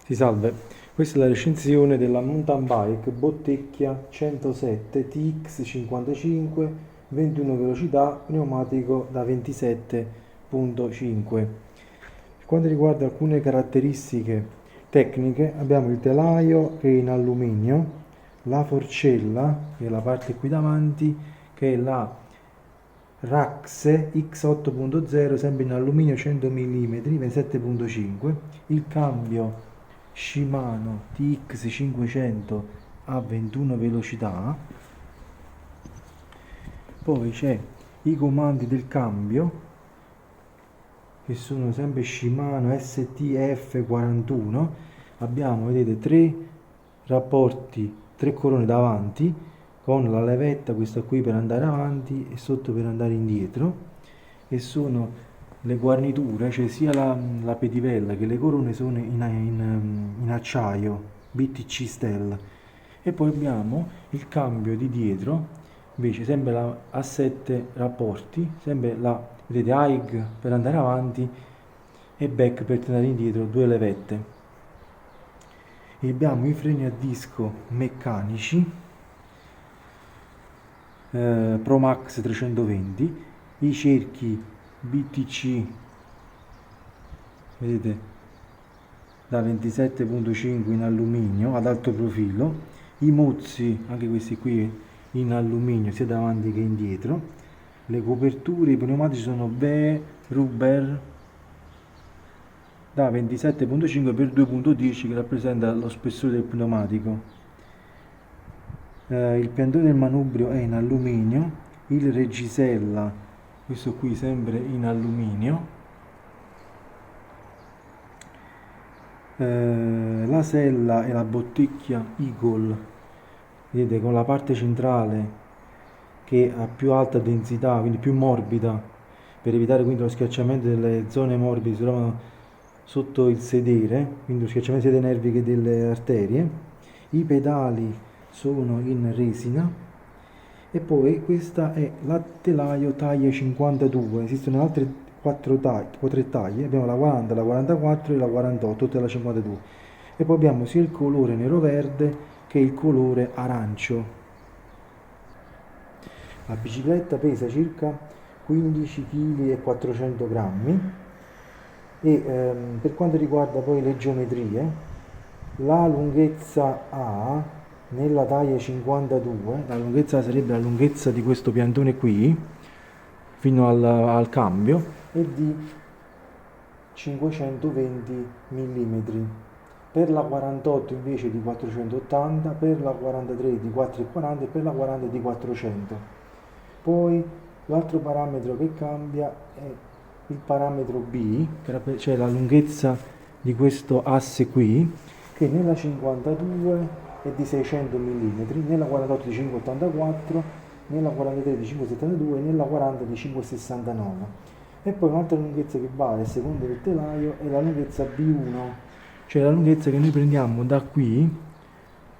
Ti salve, questa è la recensione della mountain bike Bottecchia 107 TX55 21 velocità, pneumatico da 27.5. Per quanto riguarda alcune caratteristiche tecniche, abbiamo il telaio che è in alluminio, la forcella, che è la parte qui davanti, che è la Raxe X8.0, sempre in alluminio 100 mm, 27.5, il cambio Shimano TX500 a 21 velocità, poi c'è i comandi del cambio che sono sempre Shimano STF41, abbiamo, vedete, tre rapporti, tre corone davanti con la levetta, questa qui per andare avanti e sotto per andare indietro, e sono le guarniture, cioè sia la pedivella che le corone sono in acciaio BTC Steel. E poi abbiamo il cambio di dietro, invece sempre a 7 rapporti, sempre la, vedete, AIG per andare avanti e back per tornare indietro, due levette. E abbiamo i freni a disco meccanici Promax 320, i cerchi BTC, vedete, da 27.5 in alluminio ad alto profilo, i mozzi, anche questi qui in alluminio sia davanti che indietro, le coperture, i pneumatici sono BE Rubber da 27.5 per 2.10 che rappresenta lo spessore del pneumatico. Il piantone del manubrio è in alluminio, il reggisella, questo qui sempre in alluminio, la sella e la Bottecchia Eagle, vedete, con la parte centrale che ha più alta densità, quindi più morbida, per evitare quindi lo schiacciamento delle zone morbide che si trovano sotto il sedere, quindi lo schiacciamento sia dei nervi che delle arterie. I pedali sono in resina, e poi questa è la telaio taglia 52, esistono altre 3 taglie, abbiamo la 40, la 44 e la 48, tutta la 52, e poi abbiamo sia il colore nero-verde che il colore arancio. La bicicletta pesa circa 15 kg e 400 grammi e per quanto riguarda poi le geometrie, la lunghezza A nella taglia 52, la lunghezza sarebbe la lunghezza di questo piantone qui fino al cambio, è di 520 mm, per la 48 invece di 480, per la 43 di 440 e per la 40 di 400. Poi l'altro parametro che cambia è il parametro B, cioè la lunghezza di questo asse qui, che nella 52 è di 600 mm, nella 48 di 584, nella 43 di 572 e nella 40 di 569. E poi un'altra lunghezza che vale secondo il telaio è la lunghezza B1, cioè la lunghezza che noi prendiamo da qui,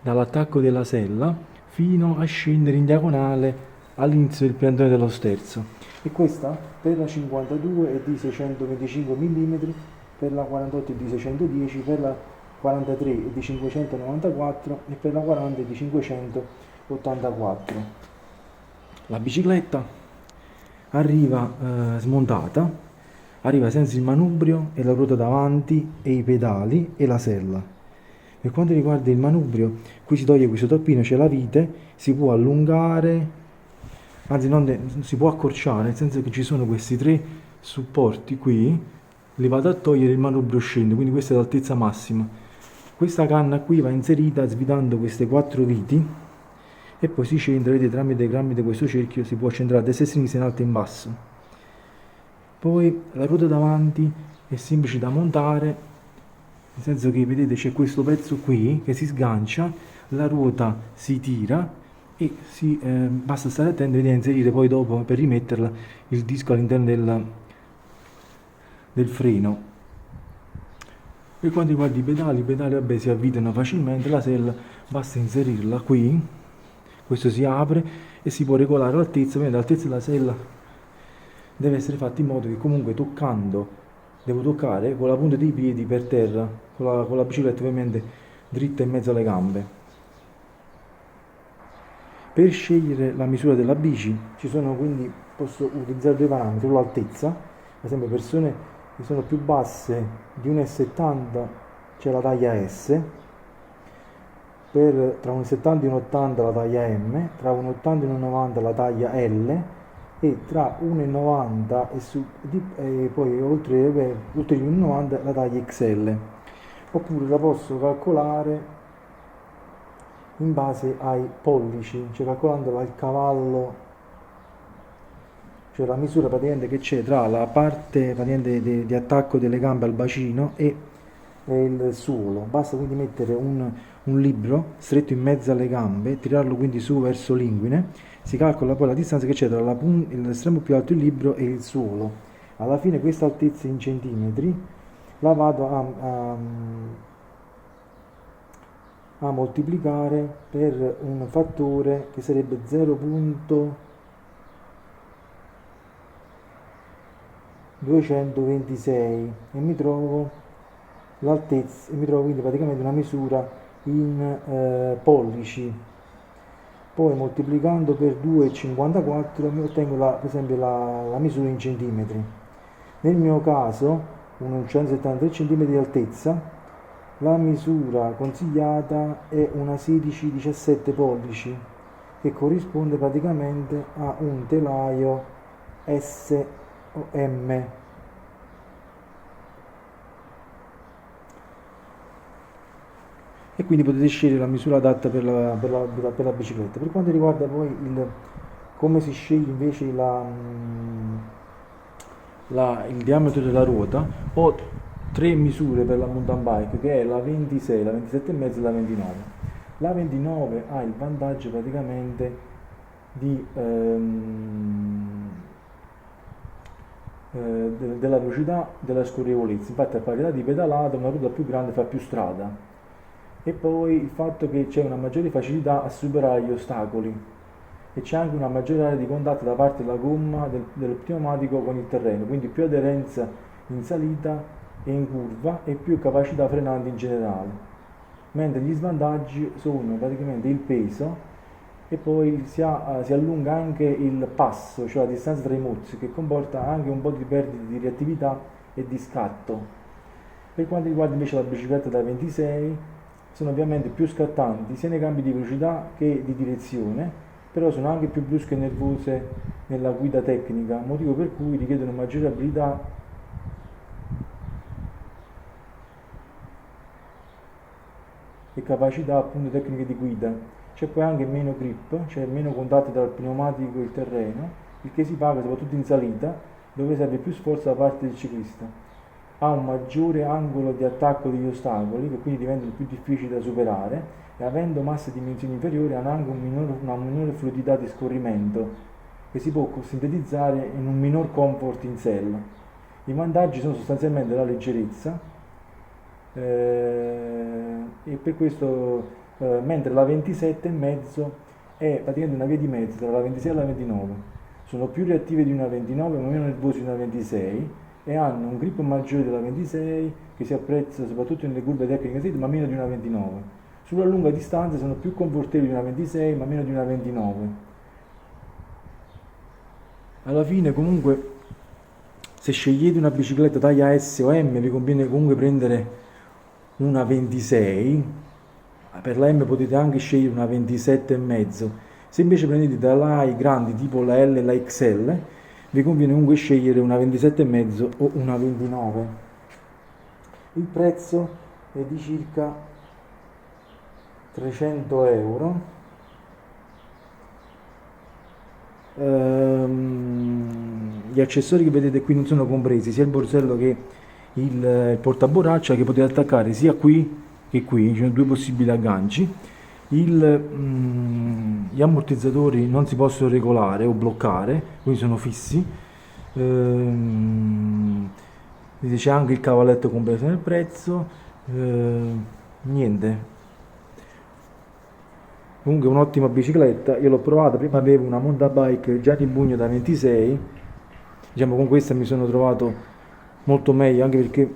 dall'attacco della sella, fino a scendere in diagonale all'inizio del piantone dello sterzo. E questa per la 52 è di 625 mm, per la 48 è di 610, per la 43 è di 594 e per la 40 è di 584. La bicicletta arriva smontata, arriva senza il manubrio e la ruota davanti e i pedali e la sella. Per quanto riguarda il manubrio, qui si toglie questo toppino, c'è la vite, si può allungare, anzi si può accorciare, nel senso che ci sono questi tre supporti qui, li vado a togliere, il manubrio scende, quindi questa è l'altezza massima. Questa canna qui va inserita svitando queste 4 viti e poi si centra, vedete, tramite questo cerchio si può centrare a destra e a sinistra, in alto e in basso. Poi la ruota davanti è semplice da montare, nel senso che, vedete, c'è questo pezzo qui che si sgancia, la ruota si tira e basta stare attenti a inserire poi dopo, per rimetterla, il disco all'interno del freno. Per quanto riguarda i pedali vabbè, si avvitano facilmente, la sella basta inserirla qui, questo si apre e si può regolare l'altezza, quindi l'altezza della sella deve essere fatta in modo che comunque toccando, devo toccare con la punta dei piedi per terra, con la bicicletta ovviamente dritta in mezzo alle gambe. Per scegliere la misura della bici ci sono quindi, posso utilizzare due parametri, l'altezza, ad esempio persone che sono più basse di 1,70 c'è la taglia S, tra 1,70 e 1,80 la taglia M, tra 1,80 e 1,90 la taglia L e tra 1,90 e poi oltre gli 1,90 la taglia XL. Oppure la posso calcolare in base ai pollici, cioè calcolandola al cavallo, cioè la misura praticamente che c'è tra la parte praticamente di attacco delle gambe al bacino e il suolo. Basta quindi mettere un libro stretto in mezzo alle gambe, tirarlo quindi su verso l'inguine, si calcola poi la distanza che c'è tra l'estremo più alto del libro e il suolo. Alla fine questa altezza in centimetri la vado a moltiplicare per un fattore che sarebbe 0,226 e mi trovo l'altezza, e mi trovo quindi praticamente una misura in pollici. Poi moltiplicando per 2,54 mi ottengo per esempio la misura in centimetri. Nel mio caso, un 173 cm di altezza, la misura consigliata è una 16-17 pollici, che corrisponde praticamente a un telaio S o M. E quindi potete scegliere la misura adatta per la bicicletta. Per quanto riguarda poi come si sceglie invece il diametro della ruota, ho tre misure per la mountain bike, che è la 26, la 27,5 e la 29. La 29 ha il vantaggio praticamente della velocità, della scorrevolezza. Infatti a parità di pedalata una ruota più grande fa più strada. E poi il fatto che c'è una maggiore facilità a superare gli ostacoli e c'è anche una maggiore area di contatto da parte della gomma del pneumatico con il terreno, quindi più aderenza in salita e in curva e più capacità frenante in generale, mentre gli svantaggi sono praticamente il peso e poi si allunga anche il passo, cioè la distanza tra i mozzi, che comporta anche un po' di perdita di reattività e di scatto. Per quanto riguarda invece la bicicletta da 26, sono ovviamente più scattanti sia nei cambi di velocità che di direzione, però sono anche più brusche e nervose nella guida tecnica, motivo per cui richiedono maggiore abilità e capacità appunto tecniche di guida. C'è poi anche meno grip, cioè meno contatti tra il pneumatico e il terreno, il che si paga soprattutto in salita, dove serve più sforzo da parte del ciclista. Ha un maggiore angolo di attacco degli ostacoli, che quindi diventano più difficili da superare, e avendo masse di dimensioni inferiori hanno anche una minore fluidità di scorrimento, che si può sintetizzare in un minor comfort in sella. I vantaggi sono sostanzialmente la leggerezza, e per questo mentre la 27,5 è praticamente una via di mezzo tra la 26 e la 29. Sono più reattive di una 29 ma meno nervose di una 26 e hanno un grip maggiore della 26 che si apprezza soprattutto nelle curve tecniche ma meno di una 29. Sulla lunga distanza sono più confortevoli di una 26 ma meno di una 29. Alla fine comunque se scegliete una bicicletta taglia S o M vi conviene comunque prendere una 26, per la M potete anche scegliere una 27,5. Se invece prendete dalla i grandi tipo la L e la XL vi conviene comunque scegliere una 27,5 o una 29. Il prezzo è di circa 300 euro. Gli accessori che vedete qui non sono compresi, sia il borsello che il portaborraccia, che potete attaccare sia qui che qui, ci sono due possibili agganci. Gli ammortizzatori non si possono regolare o bloccare, quindi sono fissi. C'è anche il cavalletto compreso nel prezzo. Niente, comunque un'ottima bicicletta, io l'ho provata, prima avevo una mountain bike già di Bugno da 26, diciamo con questa mi sono trovato molto meglio, anche perché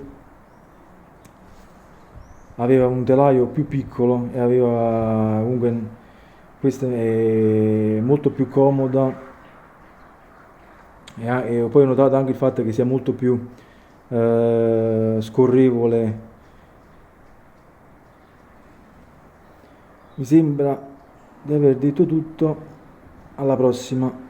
aveva un telaio più piccolo e aveva comunque, questa è molto più comoda e poi ho notato anche il fatto che sia molto più scorrevole. Mi sembra di aver detto tutto, alla prossima.